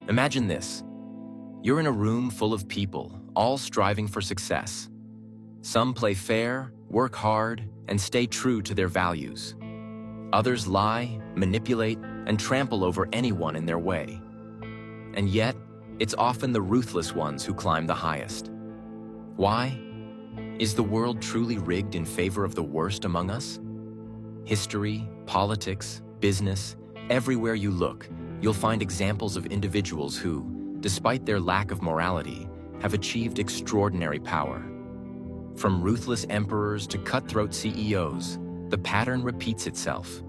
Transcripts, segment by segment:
Imagine this. You're in a room full of people, all striving for success. Some play fair, work hard, and stay true to their values. Others lie, manipulate, and trample over anyone in their way. And yet, it's often the ruthless ones who climb the highest. Why? Is the world truly rigged in favor of the worst among us? History, politics, business, everywhere you look, you'll find examples of individuals who, despite their lack of morality, have achieved extraordinary power. From ruthless emperors to cutthroat CEOs, the pattern repeats itself.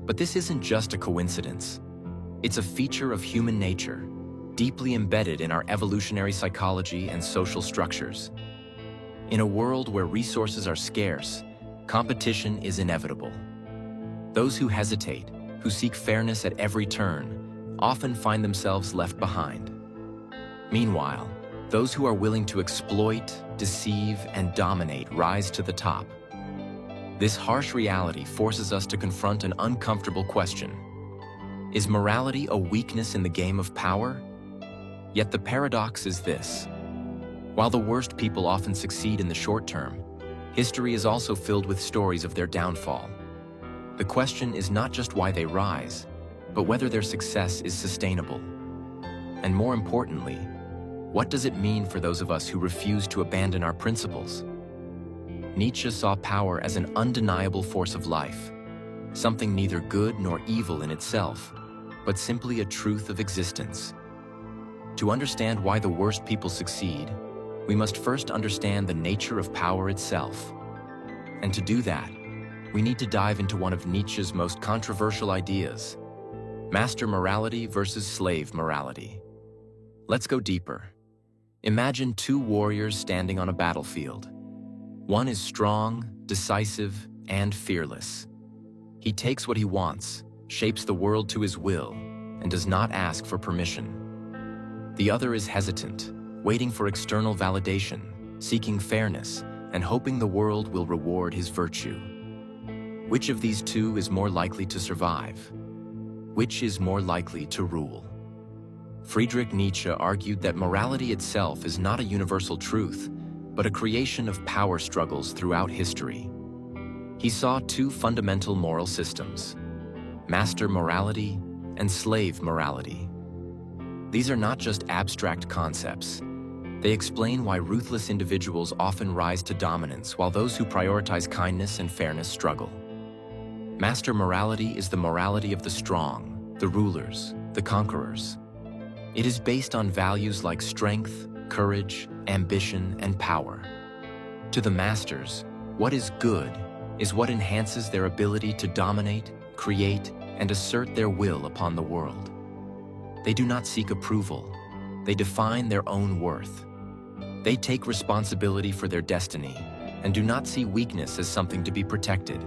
But this isn't just a coincidence. It's a feature of human nature, deeply embedded in our evolutionary psychology and social structures. In a world where resources are scarce, competition is inevitable. Those who hesitate, who seek fairness at every turn, often find themselves left behind. Meanwhile, those who are willing to exploit, deceive, and dominate rise to the top. This harsh reality forces us to confront an uncomfortable question. Is morality a weakness in the game of power? Yet the paradox is this. While the worst people often succeed in the short term, history is also filled with stories of their downfall. The question is not just why they rise, but whether their success is sustainable. And more importantly, what does it mean for those of us who refuse to abandon our principles? Nietzsche saw power as an undeniable force of life, something neither good nor evil in itself, but simply a truth of existence. To understand why the worst people succeed, we must first understand the nature of power itself. And to do that, we need to dive into one of Nietzsche's most controversial ideas: master morality versus slave morality. Let's go deeper. Imagine two warriors standing on a battlefield. One is strong, decisive, and fearless. He takes what he wants, shapes the world to his will, and does not ask for permission. The other is hesitant, waiting for external validation, seeking fairness, and hoping the world will reward his virtue. Which of these two is more likely to survive? Which is more likely to rule? Friedrich Nietzsche argued that morality itself is not a universal truth, but a creation of power struggles throughout history. He saw two fundamental moral systems: master morality and slave morality. These are not just abstract concepts. They explain why ruthless individuals often rise to dominance while those who prioritize kindness and fairness struggle. Master morality is the morality of the strong, the rulers, the conquerors. It is based on values like strength, courage, ambition, and power. To the masters, what is good is what enhances their ability to dominate, create, and assert their will upon the world. They do not seek approval. They define their own worth. They take responsibility for their destiny and do not see weakness as something to be protected.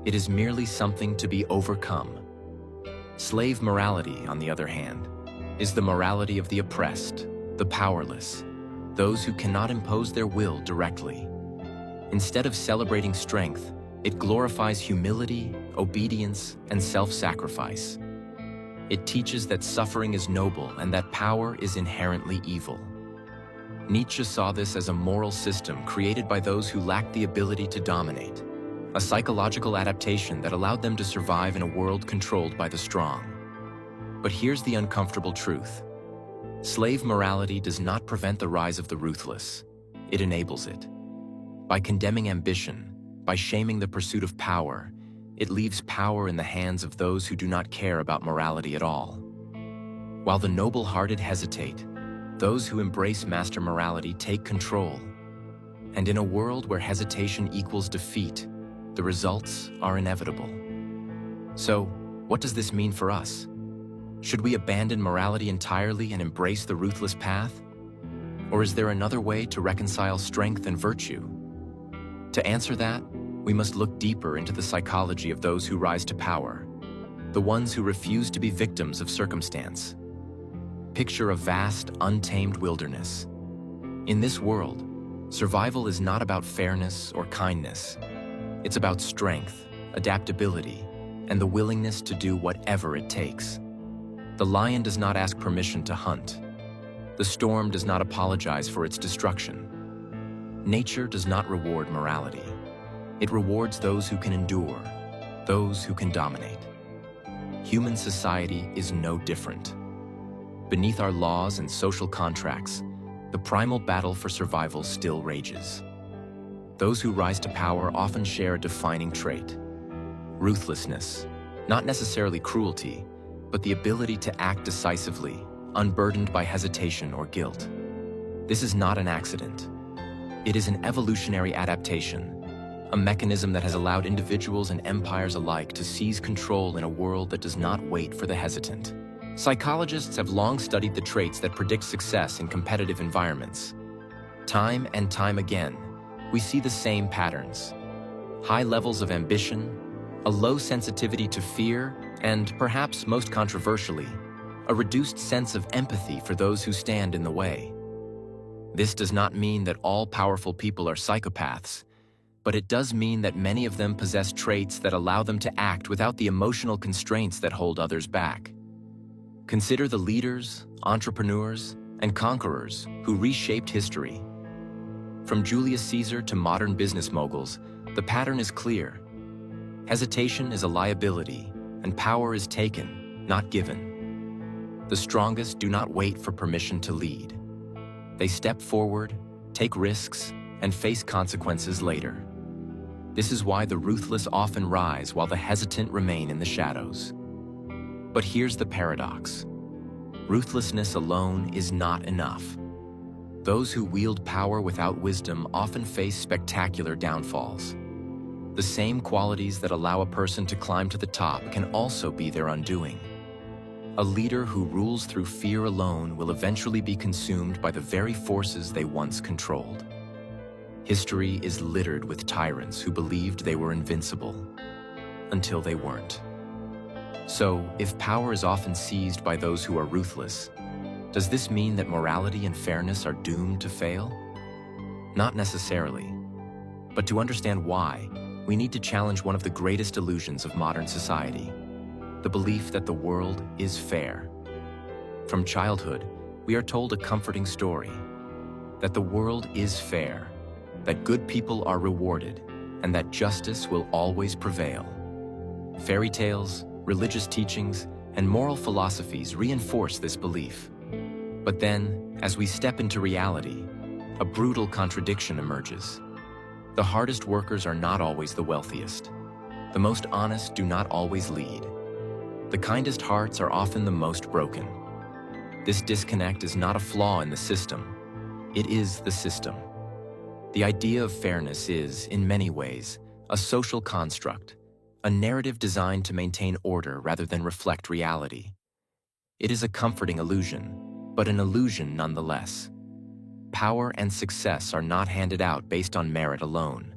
It is merely something to be overcome. Slave morality, on the other hand, is the morality of the oppressed, the powerless, those who cannot impose their will directly. Instead of celebrating strength, it glorifies humility, obedience, and self-sacrifice. It teaches that suffering is noble and that power is inherently evil. Nietzsche saw this as a moral system created by those who lacked the ability to dominate, a psychological adaptation that allowed them to survive in a world controlled by the strong. But here's the uncomfortable truth. Slave morality does not prevent the rise of the ruthless. It enables it. By condemning ambition, by shaming the pursuit of power, it leaves power in the hands of those who do not care about morality at all. While the noble-hearted hesitate, those who embrace master morality take control. And in a world where hesitation equals defeat, the results are inevitable. So, what does this mean for us? Should we abandon morality entirely and embrace the ruthless path? Or is there another way to reconcile strength and virtue? To answer that, we must look deeper into the psychology of those who rise to power, the ones who refuse to be victims of circumstance. Picture a vast, untamed wilderness. In this world, survival is not about fairness or kindness. It's about strength, adaptability, and the willingness to do whatever it takes. The lion does not ask permission to hunt. The storm does not apologize for its destruction. Nature does not reward morality. It rewards those who can endure, those who can dominate. Human society is no different. Beneath our laws and social contracts, the primal battle for survival still rages. Those who rise to power often share a defining trait: ruthlessness, not necessarily cruelty, but the ability to act decisively, unburdened by hesitation or guilt. This is not an accident. It is an evolutionary adaptation, a mechanism that has allowed individuals and empires alike to seize control in a world that does not wait for the hesitant. Psychologists have long studied the traits that predict success in competitive environments. Time and time again, we see the same patterns: high levels of ambition, a low sensitivity to fear, and perhaps most controversially, a reduced sense of empathy for those who stand in the way. This does not mean that all powerful people are psychopaths, but it does mean that many of them possess traits that allow them to act without the emotional constraints that hold others back. Consider the leaders, entrepreneurs, and conquerors who reshaped history. From Julius Caesar to modern business moguls, the pattern is clear. Hesitation is a liability, and power is taken, not given. The strongest do not wait for permission to lead. They step forward, take risks, and face consequences later. This is why the ruthless often rise while the hesitant remain in the shadows. But here's the paradox. Ruthlessness alone is not enough. Those who wield power without wisdom often face spectacular downfalls. The same qualities that allow a person to climb to the top can also be their undoing. A leader who rules through fear alone will eventually be consumed by the very forces they once controlled. History is littered with tyrants who believed they were invincible, until they weren't. So, if power is often seized by those who are ruthless, does this mean that morality and fairness are doomed to fail? Not necessarily. But to understand why, we need to challenge one of the greatest illusions of modern society: the belief that the world is fair. From childhood, we are told a comforting story: that the world is fair, that good people are rewarded, and that justice will always prevail. Fairy tales, religious teachings, and moral philosophies reinforce this belief. But then, as we step into reality, a brutal contradiction emerges. The hardest workers are not always the wealthiest. The most honest do not always lead. The kindest hearts are often the most broken. This disconnect is not a flaw in the system. It is the system. The idea of fairness is, in many ways, a social construct, a narrative designed to maintain order rather than reflect reality. It is a comforting illusion, but an illusion nonetheless. Power and success are not handed out based on merit alone.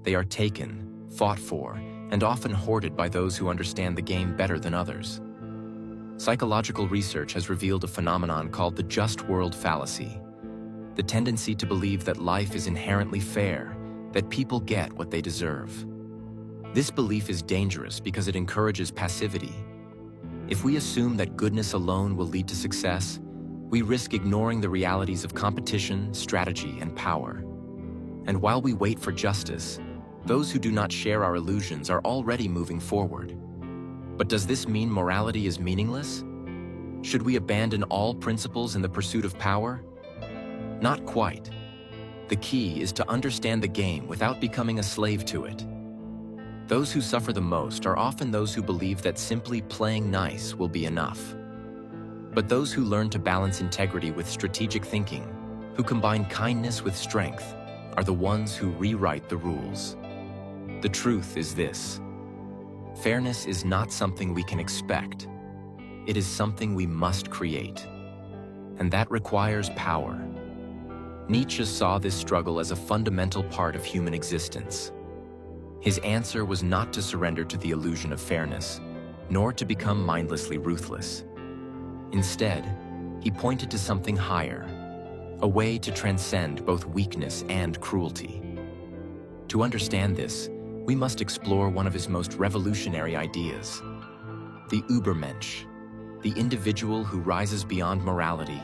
They are taken, fought for, and often hoarded by those who understand the game better than others. Psychological research has revealed a phenomenon called the just world fallacy, the tendency to believe that life is inherently fair, that people get what they deserve. This belief is dangerous because it encourages passivity. If we assume that goodness alone will lead to success, we risk ignoring the realities of competition, strategy, and power. And while we wait for justice, those who do not share our illusions are already moving forward. But does this mean morality is meaningless? Should we abandon all principles in the pursuit of power? Not quite. The key is to understand the game without becoming a slave to it. Those who suffer the most are often those who believe that simply playing nice will be enough. But those who learn to balance integrity with strategic thinking, who combine kindness with strength, are the ones who rewrite the rules. The truth is this: fairness is not something we can expect. It is something we must create. And that requires power. Nietzsche saw this struggle as a fundamental part of human existence. His answer was not to surrender to the illusion of fairness, nor to become mindlessly ruthless. Instead, he pointed to something higher, a way to transcend both weakness and cruelty. To understand this, we must explore one of his most revolutionary ideas: the Übermensch, the individual who rises beyond morality,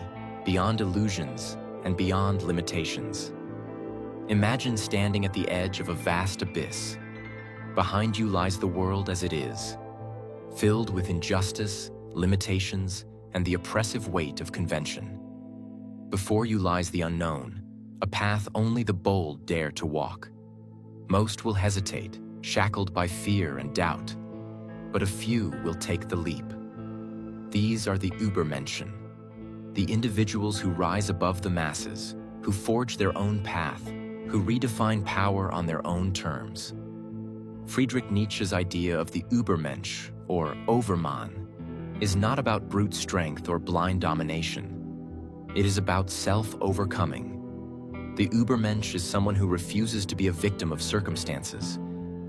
beyond illusions, and beyond limitations. Imagine standing at the edge of a vast abyss. Behind you lies the world as it is, filled with injustice, limitations, and the oppressive weight of convention. Before you lies the unknown, a path only the bold dare to walk. Most will hesitate, shackled by fear and doubt, but a few will take the leap. These are the Übermenschen, the individuals who rise above the masses, who forge their own path, who redefine power on their own terms. Friedrich Nietzsche's idea of the Übermensch, or Overman, is not about brute strength or blind domination. It is about self-overcoming. The Übermensch is someone who refuses to be a victim of circumstances,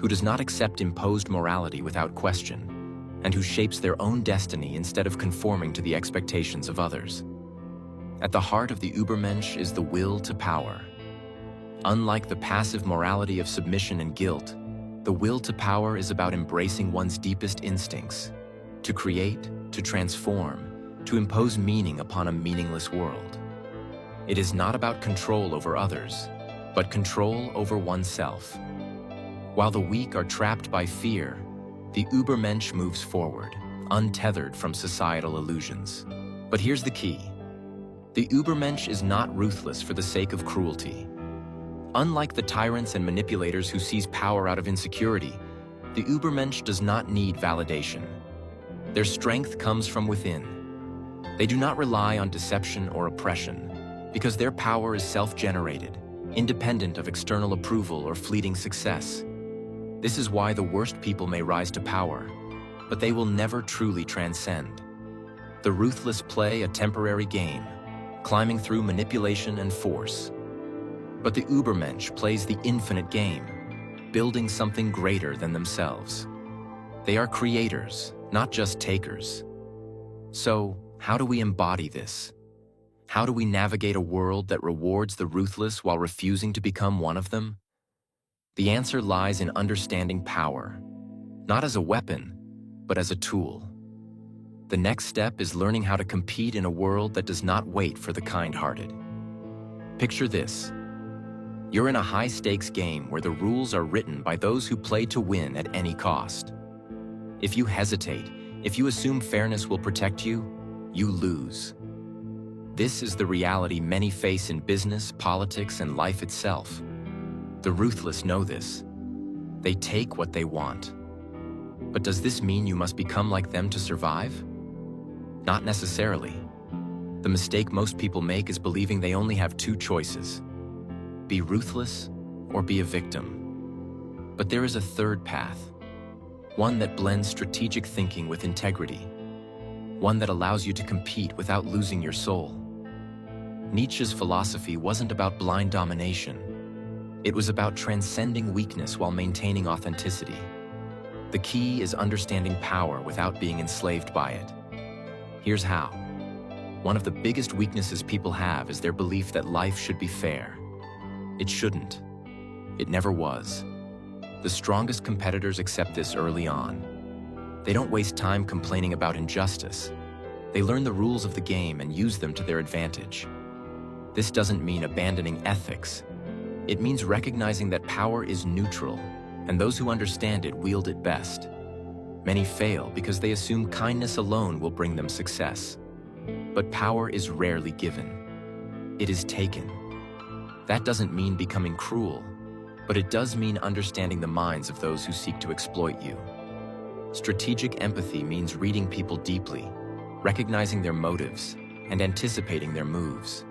who does not accept imposed morality without question, and who shapes their own destiny instead of conforming to the expectations of others. At the heart of the Übermensch is the will to power. Unlike the passive morality of submission and guilt, the will to power is about embracing one's deepest instincts, to create, to transform, to impose meaning upon a meaningless world. It is not about control over others, but control over oneself. While the weak are trapped by fear, the Übermensch moves forward, untethered from societal illusions. But here's the key. The Übermensch is not ruthless for the sake of cruelty. Unlike the tyrants and manipulators who seize power out of insecurity, the Übermensch does not need validation. Their strength comes from within. They do not rely on deception or oppression, because their power is self-generated, independent of external approval or fleeting success. This is why the worst people may rise to power, but they will never truly transcend. The ruthless play a temporary game, climbing through manipulation and force. But the Übermensch plays the infinite game, building something greater than themselves. They are creators, not just takers. So, how do we embody this? How do we navigate a world that rewards the ruthless while refusing to become one of them? The answer lies in understanding power, not as a weapon, but as a tool. The next step is learning how to compete in a world that does not wait for the kind-hearted. Picture this. You're in a high-stakes game where the rules are written by those who play to win at any cost. If you hesitate, if you assume fairness will protect you, you lose. This is the reality many face in business, politics, and life itself. The ruthless know this. They take what they want. But does this mean you must become like them to survive? Not necessarily. The mistake most people make is believing they only have two choices: be ruthless or be a victim. But there is a third path, one that blends strategic thinking with integrity, one that allows you to compete without losing your soul. Nietzsche's philosophy wasn't about blind domination. It was about transcending weakness while maintaining authenticity. The key is understanding power without being enslaved by it. Here's how. One of the biggest weaknesses people have is their belief that life should be fair. It shouldn't. It never was. The strongest competitors accept this early on. They don't waste time complaining about injustice. They learn the rules of the game and use them to their advantage. This doesn't mean abandoning ethics. It means recognizing that power is neutral, and those who understand it wield it best. Many fail because they assume kindness alone will bring them success. But power is rarely given. It is taken. That doesn't mean becoming cruel, but it does mean understanding the minds of those who seek to exploit you. Strategic empathy means reading people deeply, recognizing their motives, and anticipating their moves.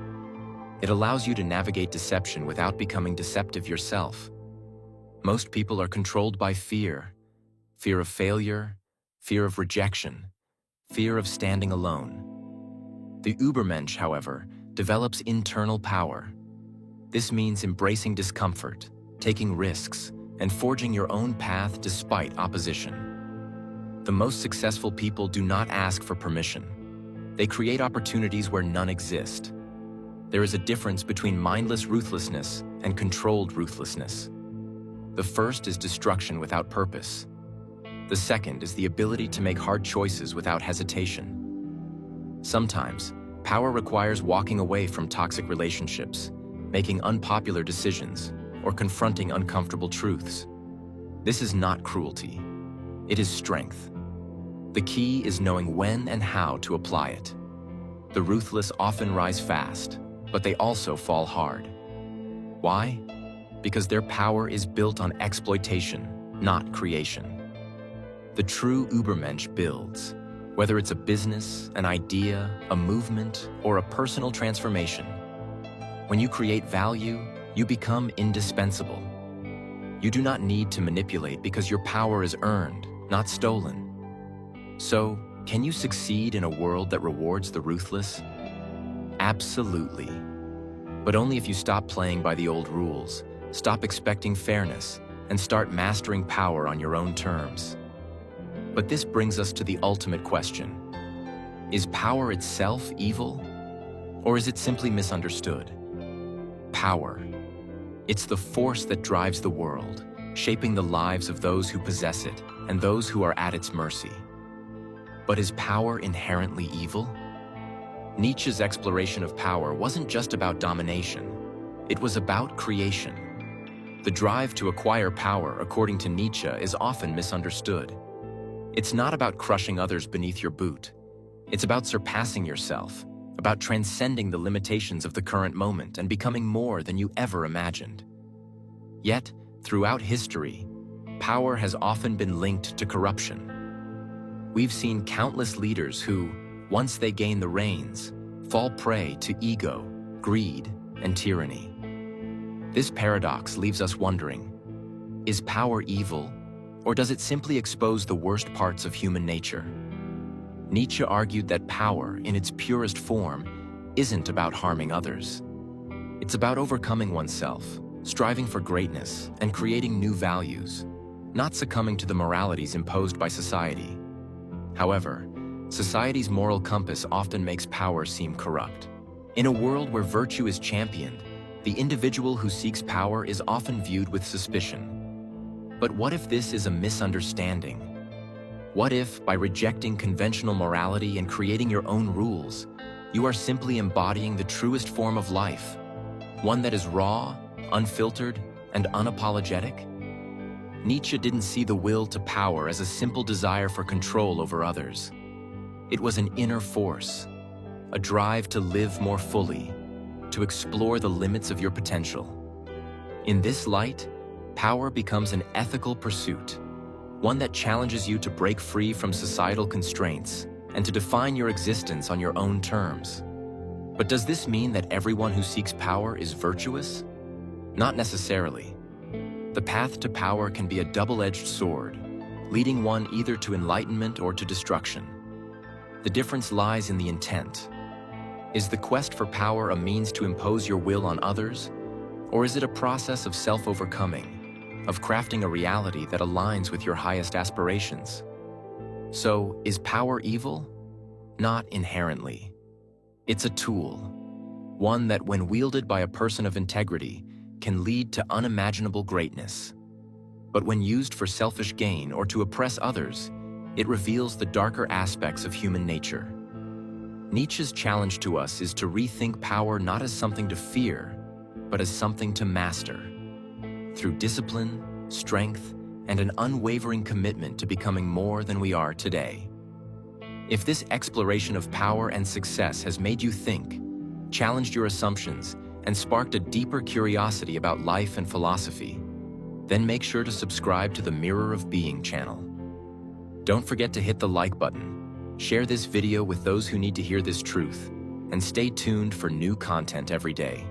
It allows you to navigate deception without becoming deceptive yourself. Most people are controlled by fear. Fear of failure, fear of rejection, fear of standing alone. The Übermensch, however, develops internal power. This means embracing discomfort, taking risks, and forging your own path despite opposition. The most successful people do not ask for permission. They create opportunities where none exist. There is a difference between mindless ruthlessness and controlled ruthlessness. The first is destruction without purpose. The second is the ability to make hard choices without hesitation. Sometimes, power requires walking away from toxic relationships, making unpopular decisions, or confronting uncomfortable truths. This is not cruelty. It is strength. The key is knowing when and how to apply it. The ruthless often rise fast, but they also fall hard. Why? Because their power is built on exploitation, not creation. The true Übermensch builds, whether it's a business, an idea, a movement, or a personal transformation. When you create value, you become indispensable. You do not need to manipulate because your power is earned, not stolen. So, can you succeed in a world that rewards the ruthless? Absolutely. But only if you stop playing by the old rules, stop expecting fairness, and start mastering power on your own terms. But this brings us to the ultimate question. Is power itself evil? Or is it simply misunderstood? Power. It's the force that drives the world, shaping the lives of those who possess it and those who are at its mercy. But is power inherently evil? Nietzsche's exploration of power wasn't just about domination. It was about creation. The drive to acquire power, according to Nietzsche, is often misunderstood. It's not about crushing others beneath your boot. It's about surpassing yourself, about transcending the limitations of the current moment and becoming more than you ever imagined. Yet, throughout history, power has often been linked to corruption. We've seen countless leaders who, once they gain the reins, fall prey to ego, greed, and tyranny. This paradox leaves us wondering, is power evil, or does it simply expose the worst parts of human nature? Nietzsche argued that power, in its purest form, isn't about harming others. It's about overcoming oneself, striving for greatness, and creating new values, not succumbing to the moralities imposed by society. However, society's moral compass often makes power seem corrupt. In a world where virtue is championed, the individual who seeks power is often viewed with suspicion. But what if this is a misunderstanding? What if, by rejecting conventional morality and creating your own rules, you are simply embodying the truest form of life, one that is raw, unfiltered, and unapologetic? Nietzsche didn't see the will to power as a simple desire for control over others. It was an inner force, a drive to live more fully, to explore the limits of your potential. In this light, power becomes an ethical pursuit, one that challenges you to break free from societal constraints and to define your existence on your own terms. But does this mean that everyone who seeks power is virtuous? Not necessarily. The path to power can be a double-edged sword, leading one either to enlightenment or to destruction. The difference lies in the intent. Is the quest for power a means to impose your will on others, or is it a process of self-overcoming, of crafting a reality that aligns with your highest aspirations? So, is power evil? Not inherently. It's a tool, one that, when wielded by a person of integrity, can lead to unimaginable greatness. But when used for selfish gain or to oppress others, it reveals the darker aspects of human nature. Nietzsche's challenge to us is to rethink power not as something to fear, but as something to master. Through discipline, strength, and an unwavering commitment to becoming more than we are today. If this exploration of power and success has made you think, challenged your assumptions, and sparked a deeper curiosity about life and philosophy, then make sure to subscribe to the Mirror of Being channel. Don't forget to hit the like button, share this video with those who need to hear this truth, and stay tuned for new content every day.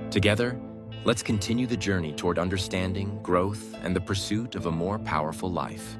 Together, let's continue the journey toward understanding, growth, and the pursuit of a more powerful life.